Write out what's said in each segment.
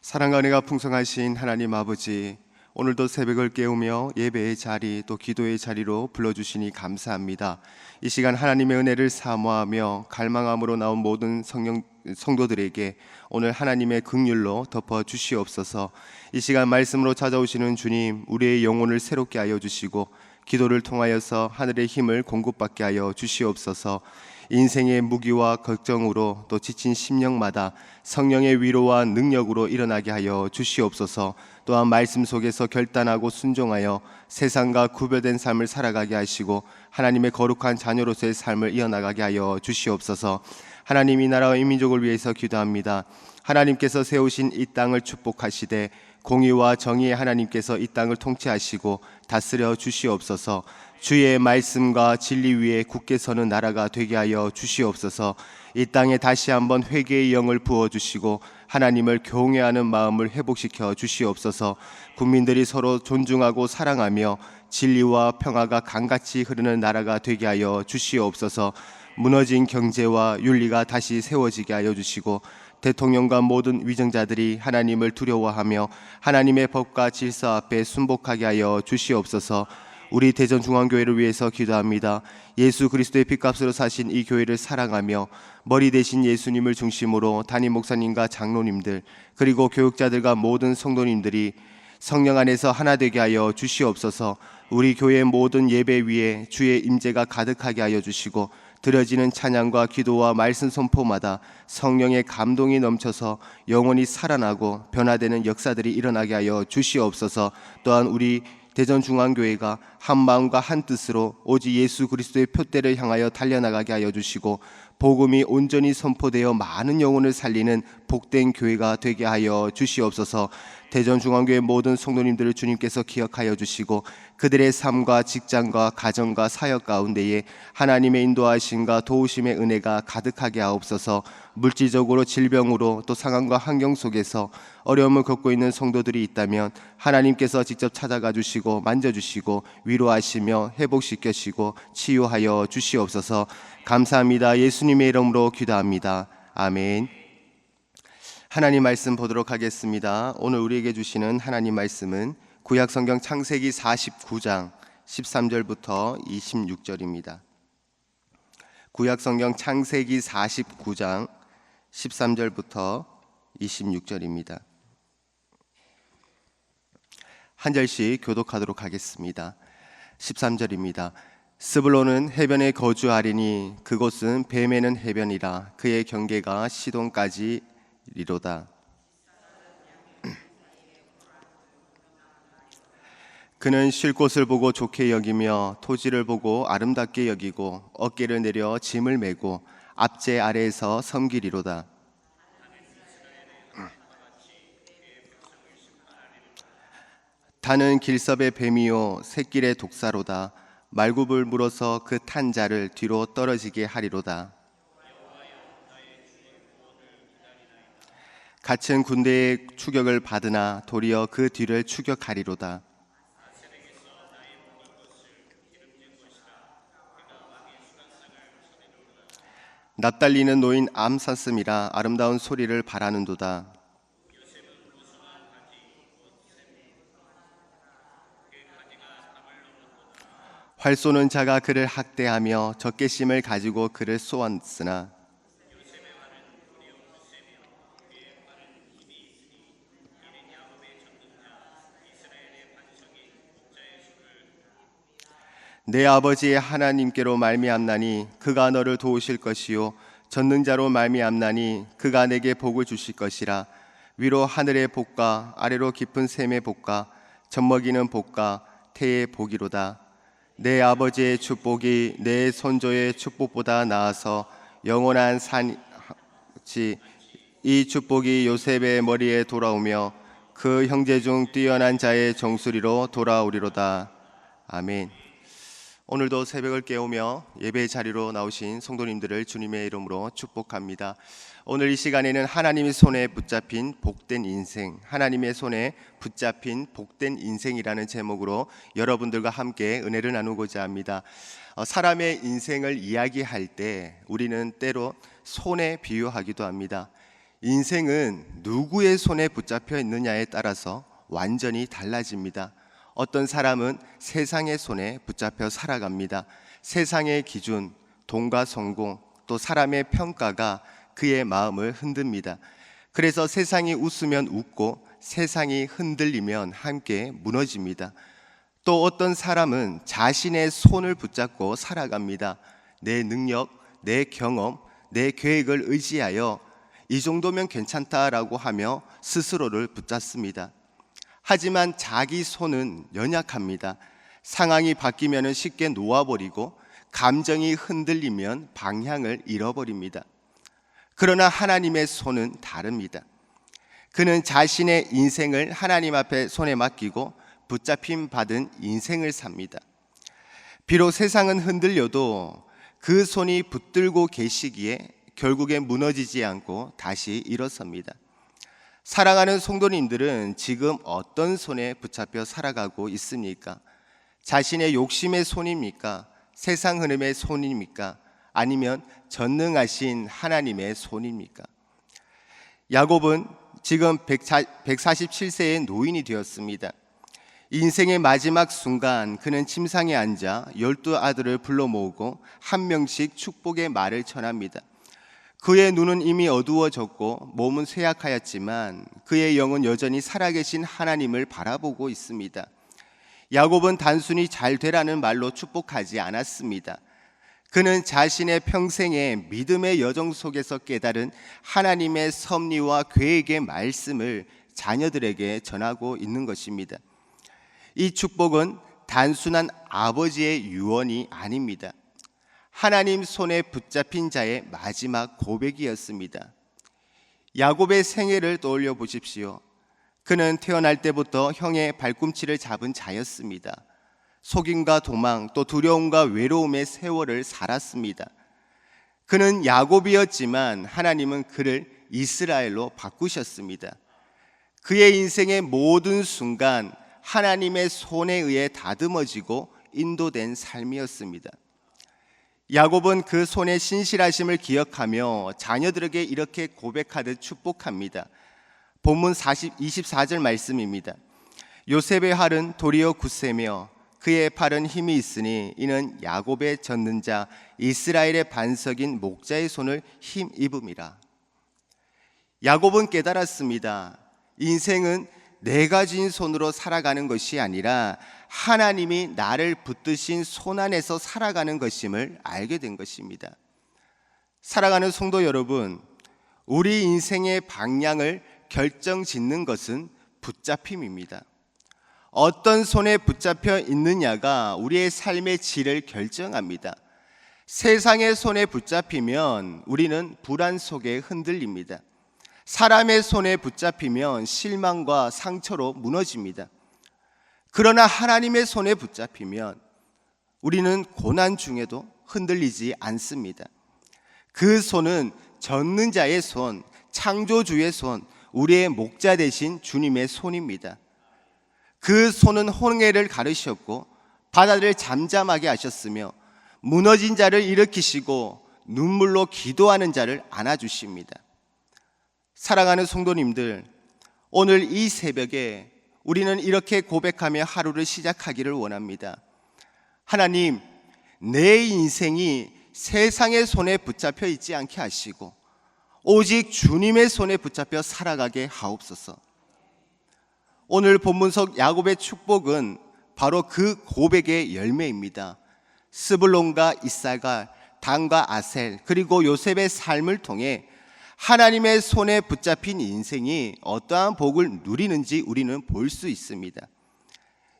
사랑과 은혜가 풍성하신 하나님 아버지, 오늘도 새벽을 깨우며 예배의 자리 또 기도의 자리로 불러주시니 감사합니다. 이 시간 하나님의 은혜를 사모하며 갈망함으로 나온 모든 성도들에게 오늘 하나님의 긍휼로 덮어 주시옵소서. 이 시간 말씀으로 찾아오시는 주님, 우리의 영혼을 새롭게 하여 주시고 기도를 통하여서 하늘의 힘을 공급받게 하여 주시옵소서. 인생의 무기와 걱정으로 또 지친 심령마다 성령의 위로와 능력으로 일어나게 하여 주시옵소서. 또한 말씀 속에서 결단하고 순종하여 세상과 구별된 삶을 살아가게 하시고 하나님의 거룩한 자녀로서의 삶을 이어나가게 하여 주시옵소서. 하나님, 이 나라와 이 민족을 위해서 기도합니다. 하나님께서 세우신 이 땅을 축복하시되 공의와 정의의 하나님께서 이 땅을 통치하시고 다스려 주시옵소서. 주의 말씀과 진리 위에 굳게 서는 나라가 되게 하여 주시옵소서. 이 땅에 다시 한번 회개의 영을 부어주시고 하나님을 경외하는 마음을 회복시켜 주시옵소서. 국민들이 서로 존중하고 사랑하며 진리와 평화가 강같이 흐르는 나라가 되게 하여 주시옵소서. 무너진 경제와 윤리가 다시 세워지게 하여 주시고 대통령과 모든 위정자들이 하나님을 두려워하며 하나님의 법과 질서 앞에 순복하게 하여 주시옵소서. 우리 대전중앙교회를 위해서 기도합니다. 예수 그리스도의 핏값으로 사신 이 교회를 사랑하며 머리 대신 예수님을 중심으로 담임 목사님과 장로님들 그리고 교육자들과 모든 성도님들이 성령 안에서 하나 되게 하여 주시옵소서. 우리 교회의 모든 예배 위에 주의 임재가 가득하게 하여 주시고 드려지는 찬양과 기도와 말씀 선포마다 성령의 감동이 넘쳐서 영혼이 살아나고 변화되는 역사들이 일어나게 하여 주시옵소서. 또한 우리 대전중앙교회가 한 마음과 한 뜻으로 오직 예수 그리스도의 표대를 향하여 달려나가게 하여 주시고 복음이 온전히 선포되어 많은 영혼을 살리는 복된 교회가 되게 하여 주시옵소서. 대전중앙교회 모든 성도님들을 주님께서 기억하여 주시고 그들의 삶과 직장과 가정과 사역 가운데에 하나님의 인도하심과 도우심의 은혜가 가득하게 하옵소서. 물질적으로 질병으로 또 상황과 환경 속에서 어려움을 겪고 있는 성도들이 있다면 하나님께서 직접 찾아가 주시고 만져주시고 위로하시며 회복시키시고 치유하여 주시옵소서. 감사합니다. 예수님의 이름으로 기도합니다. 아멘. 하나님 말씀 보도록 하겠습니다. 오늘 우리에게 주시는 하나님 말씀은 구약성경 창세기 49장 13절부터 26절입니다. 구약성경 창세기 49장 13절부터 26절입니다. 한 절씩 교독하도록 하겠습니다. 13절입니다. 스불론은 해변에 거주하리니 그곳은 뱀에는 해변이라 그의 경계가 시돈까지 리로다. 그는 쉴 곳을 보고 좋게 여기며 토지를 보고 아름답게 여기고 어깨를 내려 짐을 메고 압제 아래에서 섬기리로다. 다는 길섭의 뱀이요 새길의 독사로다. 말굽을 물어서 그 탄 자를 뒤로 떨어지게 하리로다. 갓은 군대의 추격을 받으나 도리어 그 뒤를 추격하리로다. 납달리는 노인 암사슴이라 아름다운 소리를 바라는도다. 활 쏘는 자가 그를 학대하며 적개심을 가지고 그를 쏘았으나 내 아버지의 하나님께로 말미암나니 그가 너를 도우실 것이요 전능자로 말미암나니 그가 내게 복을 주실 것이라. 위로 하늘의 복과 아래로 깊은 샘의 복과 젖먹이는 복과 태의 복이로다. 내 아버지의 축복이 내 선조의 축복보다 나아서 영원한 산지. 이 축복이 요셉의 머리에 돌아오며 그 형제 중 뛰어난 자의 정수리로 돌아오리로다. 아멘. 오늘도 새벽을 깨우며 예배의 자리로 나오신 성도님들을 주님의 이름으로 축복합니다. 오늘 이 시간에는 하나님의 손에 붙잡힌 복된 인생, 하나님의 손에 붙잡힌 복된 인생이라는 제목으로 여러분들과 함께 은혜를 나누고자 합니다. 사람의 인생을 이야기할 때 우리는 때로 손에 비유하기도 합니다. 인생은 누구의 손에 붙잡혀 있느냐에 따라서 완전히 달라집니다. 어떤 사람은 세상의 손에 붙잡혀 살아갑니다. 세상의 기준, 돈과 성공, 또 사람의 평가가 그의 마음을 흔듭니다. 그래서 세상이 웃으면 웃고 세상이 흔들리면 함께 무너집니다. 또 어떤 사람은 자신의 손을 붙잡고 살아갑니다. 내 능력, 내 경험, 내 계획을 의지하여 이 정도면 괜찮다라고 하며 스스로를 붙잡습니다. 하지만 자기 손은 연약합니다. 상황이 바뀌면 쉽게 놓아버리고 감정이 흔들리면 방향을 잃어버립니다. 그러나 하나님의 손은 다릅니다. 그는 자신의 인생을 하나님 앞에 손에 맡기고 붙잡힘 받은 인생을 삽니다. 비록 세상은 흔들려도 그 손이 붙들고 계시기에 결국에 무너지지 않고 다시 일어섭니다. 사랑하는 성도님들은 지금 어떤 손에 붙잡혀 살아가고 있습니까? 자신의 욕심의 손입니까? 세상 흐름의 손입니까? 아니면 전능하신 하나님의 손입니까? 야곱은 지금 147세의 노인이 되었습니다. 인생의 마지막 순간 그는 침상에 앉아 12아들을 불러 모으고 한 명씩 축복의 말을 전합니다. 그의 눈은 이미 어두워졌고 몸은 쇠약하였지만 그의 영은 여전히 살아계신 하나님을 바라보고 있습니다. 야곱은 단순히 잘 되라는 말로 축복하지 않았습니다. 그는 자신의 평생의 믿음의 여정 속에서 깨달은 하나님의 섭리와 계획의 말씀을 자녀들에게 전하고 있는 것입니다. 이 축복은 단순한 아버지의 유언이 아닙니다. 하나님 손에 붙잡힌 자의 마지막 고백이었습니다. 야곱의 생애를 떠올려 보십시오. 그는 태어날 때부터 형의 발꿈치를 잡은 자였습니다. 속임과 도망, 또 두려움과 외로움의 세월을 살았습니다. 그는 야곱이었지만 하나님은 그를 이스라엘로 바꾸셨습니다. 그의 인생의 모든 순간 하나님의 손에 의해 다듬어지고 인도된 삶이었습니다. 야곱은 그 손의 신실하심을 기억하며 자녀들에게 이렇게 고백하듯 축복합니다. 본문 24절 말씀입니다. 요셉의 활은 도리어 굳세며 그의 팔은 힘이 있으니 이는 야곱의 젖는 자 이스라엘의 반석인 목자의 손을 힘입음이라. 야곱은 깨달았습니다. 인생은 내가 진 손으로 살아가는 것이 아니라 하나님이 나를 붙드신 손 안에서 살아가는 것임을 알게 된 것입니다. 사랑하는 성도 여러분, 우리 인생의 방향을 결정짓는 것은 붙잡힘입니다. 어떤 손에 붙잡혀 있느냐가 우리의 삶의 질을 결정합니다. 세상의 손에 붙잡히면 우리는 불안 속에 흔들립니다. 사람의 손에 붙잡히면 실망과 상처로 무너집니다. 그러나 하나님의 손에 붙잡히면 우리는 고난 중에도 흔들리지 않습니다. 그 손은 젖는 자의 손, 창조주의 손, 우리의 목자 되신 주님의 손입니다. 그 손은 홍해를 가르셨고 바다를 잠잠하게 하셨으며 무너진 자를 일으키시고 눈물로 기도하는 자를 안아주십니다. 사랑하는 성도님들, 오늘 이 새벽에 우리는 이렇게 고백하며 하루를 시작하기를 원합니다. 하나님, 내 인생이 세상의 손에 붙잡혀 있지 않게 하시고 오직 주님의 손에 붙잡혀 살아가게 하옵소서. 오늘 본문석 야곱의 축복은 바로 그 고백의 열매입니다. 스불론과 이사갈, 단과 아셀, 그리고 요셉의 삶을 통해 하나님의 손에 붙잡힌 인생이 어떠한 복을 누리는지 우리는 볼 수 있습니다.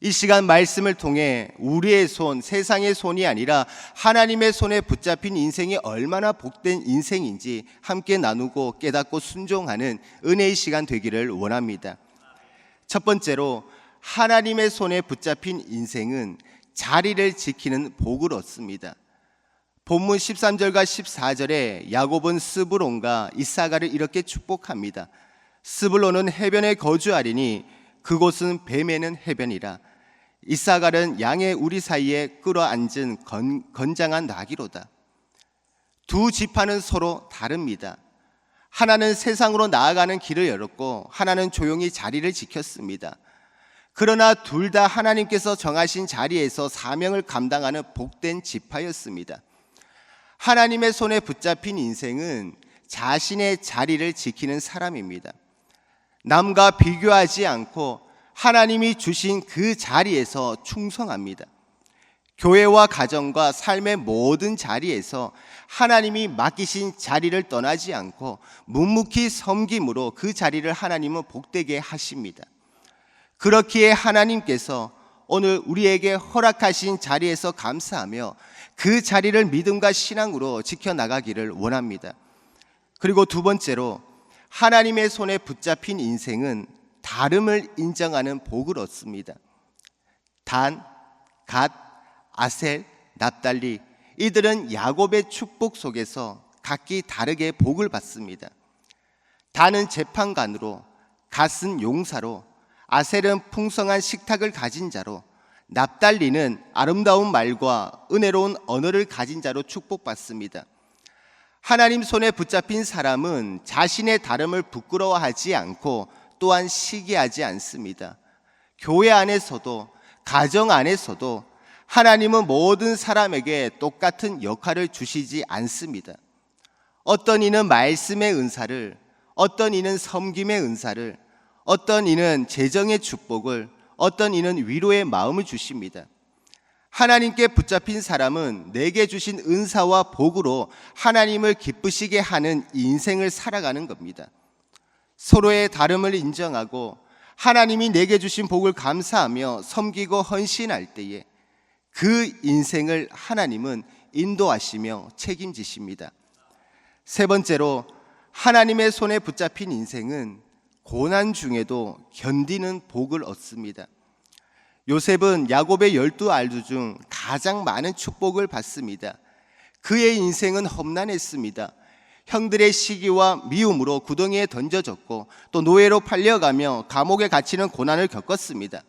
이 시간 말씀을 통해 우리의 손, 세상의 손이 아니라 하나님의 손에 붙잡힌 인생이 얼마나 복된 인생인지 함께 나누고 깨닫고 순종하는 은혜의 시간 되기를 원합니다. 첫 번째로 하나님의 손에 붙잡힌 인생은 자리를 지키는 복을 얻습니다. 본문 13절과 14절에 야곱은 스불론과 이사갈을 이렇게 축복합니다. 스불론은 해변에 거주하리니 그곳은 뱀에는 해변이라. 이사갈은 양의 우리 사이에 끌어앉은 건장한 나귀로다. 두 지파는 서로 다릅니다. 하나는 세상으로 나아가는 길을 열었고 하나는 조용히 자리를 지켰습니다. 그러나 둘 다 하나님께서 정하신 자리에서 사명을 감당하는 복된 지파였습니다. 하나님의 손에 붙잡힌 인생은 자신의 자리를 지키는 사람입니다. 남과 비교하지 않고 하나님이 주신 그 자리에서 충성합니다. 교회와 가정과 삶의 모든 자리에서 하나님이 맡기신 자리를 떠나지 않고 묵묵히 섬김으로 그 자리를 하나님은 복되게 하십니다. 그렇기에 하나님께서 오늘 우리에게 허락하신 자리에서 감사하며 그 자리를 믿음과 신앙으로 지켜나가기를 원합니다. 그리고 두 번째로, 하나님의 손에 붙잡힌 인생은 다름을 인정하는 복을 얻습니다. 단, 갓, 아셀, 납달리, 이들은 야곱의 축복 속에서 각기 다르게 복을 받습니다. 단은 재판관으로, 갓은 용사로, 아셀은 풍성한 식탁을 가진 자로, 납달리는 아름다운 말과 은혜로운 언어를 가진 자로 축복받습니다. 하나님 손에 붙잡힌 사람은 자신의 다름을 부끄러워하지 않고 또한 시기하지 않습니다. 교회 안에서도 가정 안에서도 하나님은 모든 사람에게 똑같은 역할을 주시지 않습니다. 어떤 이는 말씀의 은사를, 어떤 이는 섬김의 은사를, 어떤 이는 재정의 축복을, 어떤 이는 위로의 마음을 주십니다. 하나님께 붙잡힌 사람은 내게 주신 은사와 복으로 하나님을 기쁘시게 하는 인생을 살아가는 겁니다. 서로의 다름을 인정하고 하나님이 내게 주신 복을 감사하며 섬기고 헌신할 때에 그 인생을 하나님은 인도하시며 책임지십니다. 세 번째로, 하나님의 손에 붙잡힌 인생은 고난 중에도 견디는 복을 얻습니다. 요셉은 야곱의 12아들 중 가장 많은 축복을 받습니다. 그의 인생은 험난했습니다. 형들의 시기와 미움으로 구덩이에 던져졌고 또 노예로 팔려가며 감옥에 갇히는 고난을 겪었습니다.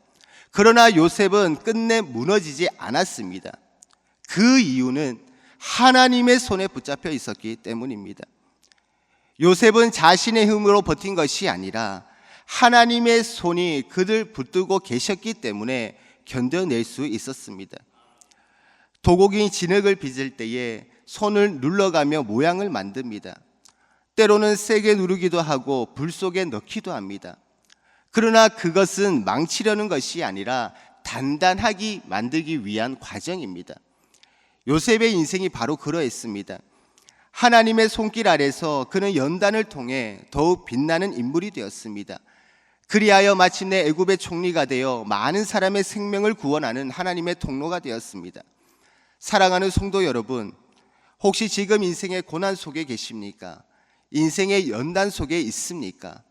그러나 요셉은 끝내 무너지지 않았습니다. 그 이유는 하나님의 손에 붙잡혀 있었기 때문입니다. 요셉은 자신의 힘으로 버틴 것이 아니라 하나님의 손이 그를 붙들고 계셨기 때문에 견뎌낼 수 있었습니다. 도곡이 진흙을 빚을 때에 손을 눌러가며 모양을 만듭니다. 때로는 세게 누르기도 하고 불 속에 넣기도 합니다. 그러나 그것은 망치려는 것이 아니라 단단하게 만들기 위한 과정입니다. 요셉의 인생이 바로 그러했습니다. 하나님의 손길 아래서 그는 연단을 통해 더욱 빛나는 인물이 되었습니다. 그리하여 마침내 애굽의 총리가 되어 많은 사람의 생명을 구원하는 하나님의 통로가 되었습니다. 사랑하는 성도 여러분, 혹시 지금 인생의 고난 속에 계십니까? 인생의 연단 속에 있습니까?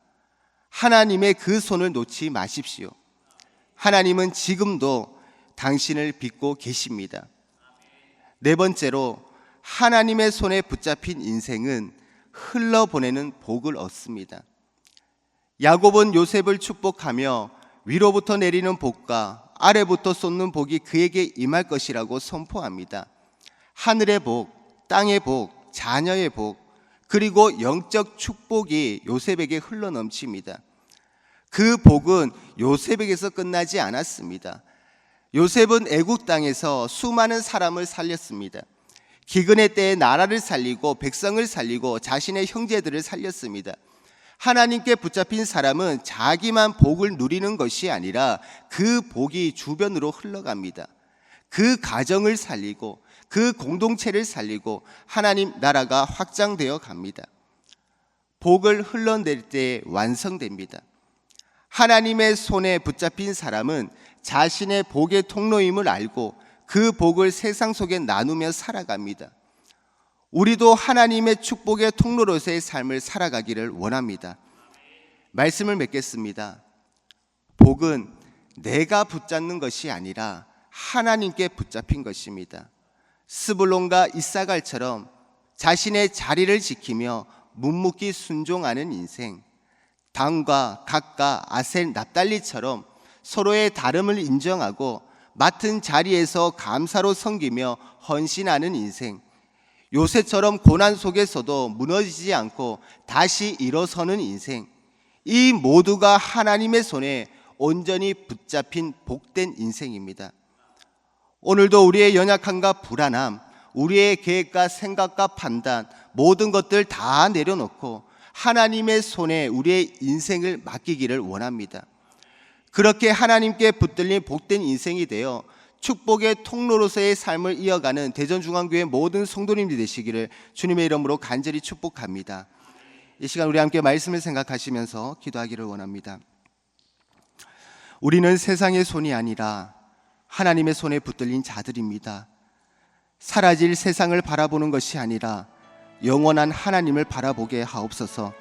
하나님의 그 손을 놓지 마십시오. 하나님은 지금도 당신을 믿고 계십니다. 네 번째로, 하나님의 손에 붙잡힌 인생은 흘러보내는 복을 얻습니다. 야곱은 요셉을 축복하며 위로부터 내리는 복과 아래부터 쏟는 복이 그에게 임할 것이라고 선포합니다. 하늘의 복, 땅의 복, 자녀의 복, 그리고 영적 축복이 요셉에게 흘러넘칩니다. 그 복은 요셉에게서 끝나지 않았습니다. 요셉은 애국 땅에서 수많은 사람을 살렸습니다. 기근의 때에 나라를 살리고 백성을 살리고 자신의 형제들을 살렸습니다. 하나님께 붙잡힌 사람은 자기만 복을 누리는 것이 아니라 그 복이 주변으로 흘러갑니다. 그 가정을 살리고 그 공동체를 살리고 하나님 나라가 확장되어 갑니다. 복을 흘러낼 때 완성됩니다. 하나님의 손에 붙잡힌 사람은 자신의 복의 통로임을 알고 그 복을 세상 속에 나누며 살아갑니다. 우리도 하나님의 축복의 통로로서의 삶을 살아가기를 원합니다. 말씀을 맺겠습니다. 복은 내가 붙잡는 것이 아니라 하나님께 붙잡힌 것입니다. 스불론과 이사갈처럼 자신의 자리를 지키며 묵묵히 순종하는 인생, 단과 갓과 아셀, 납달리처럼 서로의 다름을 인정하고 맡은 자리에서 감사로 섬기며 헌신하는 인생, 요새처럼 고난 속에서도 무너지지 않고 다시 일어서는 인생, 이 모두가 하나님의 손에 온전히 붙잡힌 복된 인생입니다. 오늘도 우리의 연약함과 불안함, 우리의 계획과 생각과 판단, 모든 것들 다 내려놓고 하나님의 손에 우리의 인생을 맡기기를 원합니다. 그렇게 하나님께 붙들린 복된 인생이 되어 축복의 통로로서의 삶을 이어가는 대전중앙교회 모든 성도님들이 되시기를 주님의 이름으로 간절히 축복합니다. 이 시간 우리 함께 말씀을 생각하시면서 기도하기를 원합니다. 우리는 세상의 손이 아니라 하나님의 손에 붙들린 자들입니다. 사라질 세상을 바라보는 것이 아니라 영원한 하나님을 바라보게 하옵소서.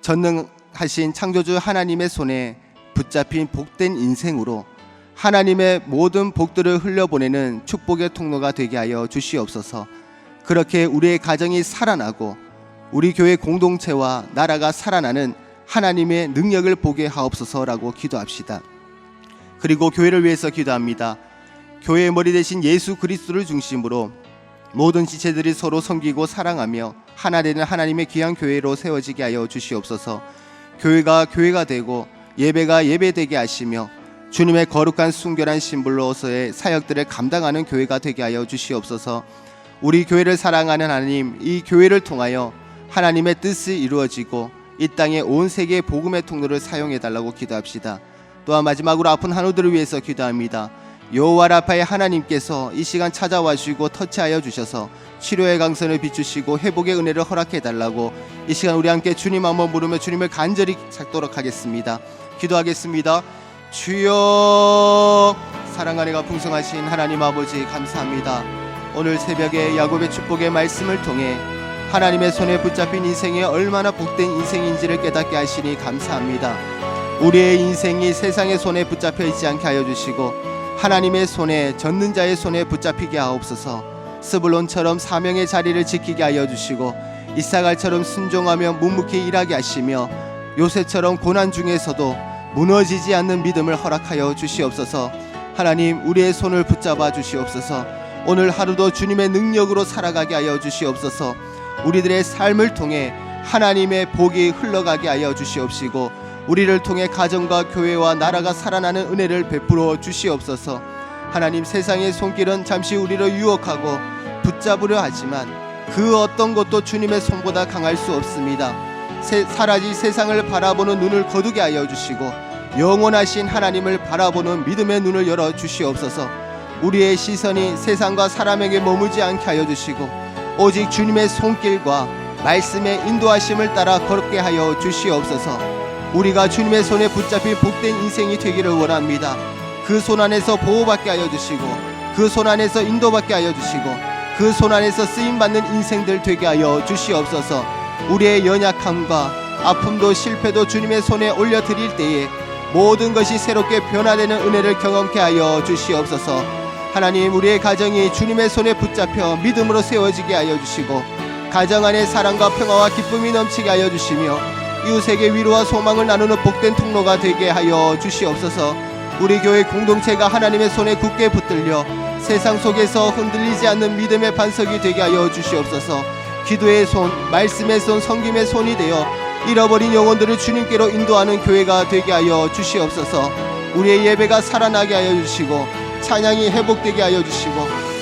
전능하신 창조주 하나님의 손에 붙잡힌 복된 인생으로 하나님의 모든 복들을 흘려보내는 축복의 통로가 되게 하여 주시옵소서. 그렇게 우리의 가정이 살아나고 우리 교회 공동체와 나라가 살아나는 하나님의 능력을 보게 하옵소서라고 기도합시다. 그리고 교회를 위해서 기도합니다. 교회의 머리 되신 예수 그리스도를 중심으로 모든 지체들이 서로 섬기고 사랑하며 하나 되는 하나님의 귀한 교회로 세워지게 하여 주시옵소서. 교회가 교회가 되고 예배가 예배되게 하시며 주님의 거룩한 순결한 신불로서의 사역들을 감당하는 교회가 되게 하여 주시옵소서. 우리 교회를 사랑하는 하나님, 이 교회를 통하여 하나님의 뜻이 이루어지고 이 땅의 온 세계의 복음의 통로를 사용해 달라고 기도합시다. 또한 마지막으로 아픈 한우들을 위해서 기도합니다. 여호와 라파의 하나님께서 이 시간 찾아와 주시고 터치하여 주셔서 치료의 강선을 비추시고 회복의 은혜를 허락해 달라고 이 시간 우리 함께 주님 한번 부르며 주님을 간절히 찾도록 하겠습니다. 기도하겠습니다. 주여, 사랑과 은혜가 풍성하신 하나님 아버지 감사합니다. 오늘 새벽에 야곱의 축복의 말씀을 통해 하나님의 손에 붙잡힌 인생이 얼마나 복된 인생인지를 깨닫게 하시니 감사합니다. 우리의 인생이 세상의 손에 붙잡혀 있지 않게 하여 주시고 하나님의 손에, 젖는 자의 손에 붙잡히게 하옵소서. 스불론처럼 사명의 자리를 지키게 하여 주시고 이사갈처럼 순종하며 묵묵히 일하게 하시며 요새처럼 고난 중에서도 무너지지 않는 믿음을 허락하여 주시옵소서. 하나님, 우리의 손을 붙잡아 주시옵소서. 오늘 하루도 주님의 능력으로 살아가게 하여 주시옵소서. 우리들의 삶을 통해 하나님의 복이 흘러가게 하여 주시옵시고 우리를 통해 가정과 교회와 나라가 살아나는 은혜를 베풀어 주시옵소서. 하나님, 세상의 손길은 잠시 우리를 유혹하고 붙잡으려 하지만 그 어떤 것도 주님의 손보다 강할 수 없습니다. 사라질 세상을 바라보는 눈을 거두게 하여 주시고 영원하신 하나님을 바라보는 믿음의 눈을 열어 주시옵소서. 우리의 시선이 세상과 사람에게 머물지 않게 하여 주시고 오직 주님의 손길과 말씀의 인도하심을 따라 걸게 하여 주시옵소서. 우리가 주님의 손에 붙잡힌 복된 인생이 되기를 원합니다. 그 손 안에서 보호받게 하여 주시고 그 손 안에서 인도받게 하여 주시고 그 손 안에서 쓰임받는 인생들 되게 하여 주시옵소서. 우리의 연약함과 아픔도 실패도 주님의 손에 올려드릴 때에 모든 것이 새롭게 변화되는 은혜를 경험케 하여 주시옵소서. 하나님, 우리의 가정이 주님의 손에 붙잡혀 믿음으로 세워지게 하여 주시고 가정 안에 사랑과 평화와 기쁨이 넘치게 하여 주시며 이웃에게 위로와 소망을 나누는 복된 통로가 되게 하여 주시옵소서. 우리 교회 공동체가 하나님의 손에 굳게 붙들려 세상 속에서 흔들리지 않는 믿음의 반석이 되게 하여 주시옵소서. 기도의 손, 말씀의 손, 섬김의 손이 되어 잃어버린 영혼들을 주님께로 인도하는 교회가 되게 하여 주시옵소서. 우리의 예배가 살아나게 하여 주시고 찬양이 회복되게 하여 주시고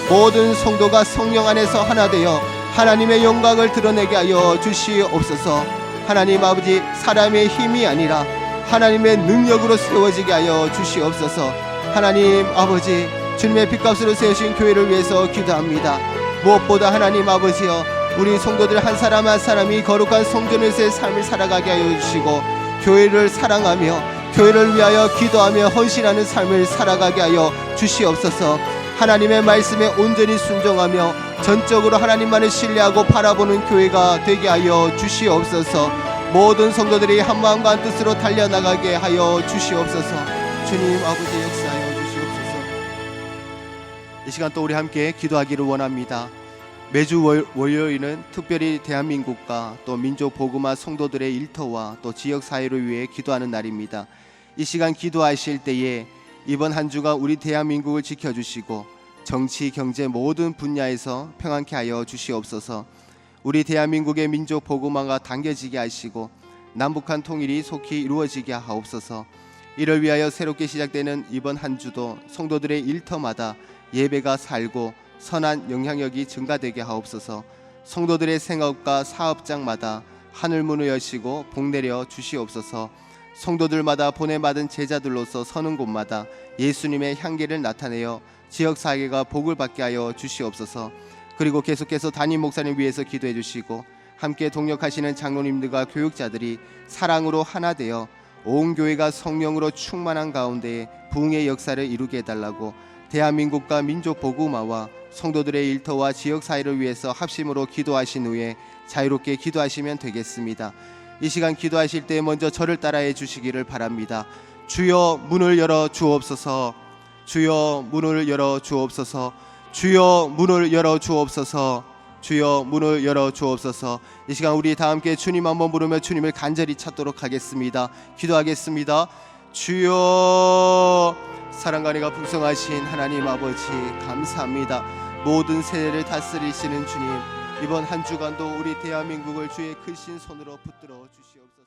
모든 성도가 성령 안에서 하나 되어 하나님의 영광을 드러내게 하여 주시옵소서. 하나님 아버지, 사람의 힘이 아니라 하나님의 능력으로 세워지게 하여 주시옵소서. 하나님 아버지, 주님의 핏값으로 세우신 교회를 위해서 기도합니다. 무엇보다 하나님 아버지여, 우리 성도들 한 사람 한 사람이 거룩한 성전에서의 삶을 살아가게 하여 주시고 교회를 사랑하며 교회를 위하여 기도하며 헌신하는 삶을 살아가게 하여 주시옵소서. 하나님의 말씀에 온전히 순종하며 전적으로 하나님만을 신뢰하고 바라보는 교회가 되게 하여 주시옵소서. 모든 성도들이 한 마음과 한 뜻으로 달려나가게 하여 주시옵소서. 주님 아버지, 역사하여 주시옵소서. 이 시간 또 우리 함께 기도하기를 원합니다. 매주 월요일은 특별히 대한민국과 또 민족 복음화 성도들의 일터와 또 지역 사회를 위해 기도하는 날입니다. 이 시간 기도하실 때에 이번 한 주간 우리 대한민국을 지켜주시고 정치, 경제 모든 분야에서 평안케 하여 주시옵소서. 우리 대한민국의 민족 복음화가 당겨지게 하시고 남북한 통일이 속히 이루어지게 하옵소서. 이를 위하여 새롭게 시작되는 이번 한 주도 성도들의 일터마다 예배가 살고 선한 영향력이 증가되게 하옵소서. 성도들의 생업과 사업장마다 하늘 문을 여시고 복 내려 주시옵소서. 성도들마다 보내받은 제자들로서 서는 곳마다 예수님의 향기를 나타내어 지역사회가 복을 받게 하여 주시옵소서. 그리고 계속해서 담임 목사님 위해서 기도해 주시고 함께 동역하시는 장로님들과 교육자들이 사랑으로 하나 되어 온 교회가 성령으로 충만한 가운데에 부흥의 역사를 이루게 해달라고 대한민국과 민족 복음화와 성도들의 일터와 지역사회를 위해서 합심으로 기도하신 후에 자유롭게 기도하시면 되겠습니다. 이 시간 기도하실 때 먼저 저를 따라해 주시기를 바랍니다. 주여 문을 열어 주옵소서. 주여 문을 열어 주옵소서. 주여 문을 열어 주옵소서. 주여 문을 열어 주옵소서. 이 시간 우리 다 함께 주님 한번 부르며 주님을 간절히 찾도록 하겠습니다. 기도하겠습니다. 주여, 사랑과 은혜가 풍성하신 하나님 아버지 감사합니다. 모든 세대를 다스리시는 주님, 이번 한 주간도 우리 대한민국을 주의 크신 손으로 붙들어 주시옵소서.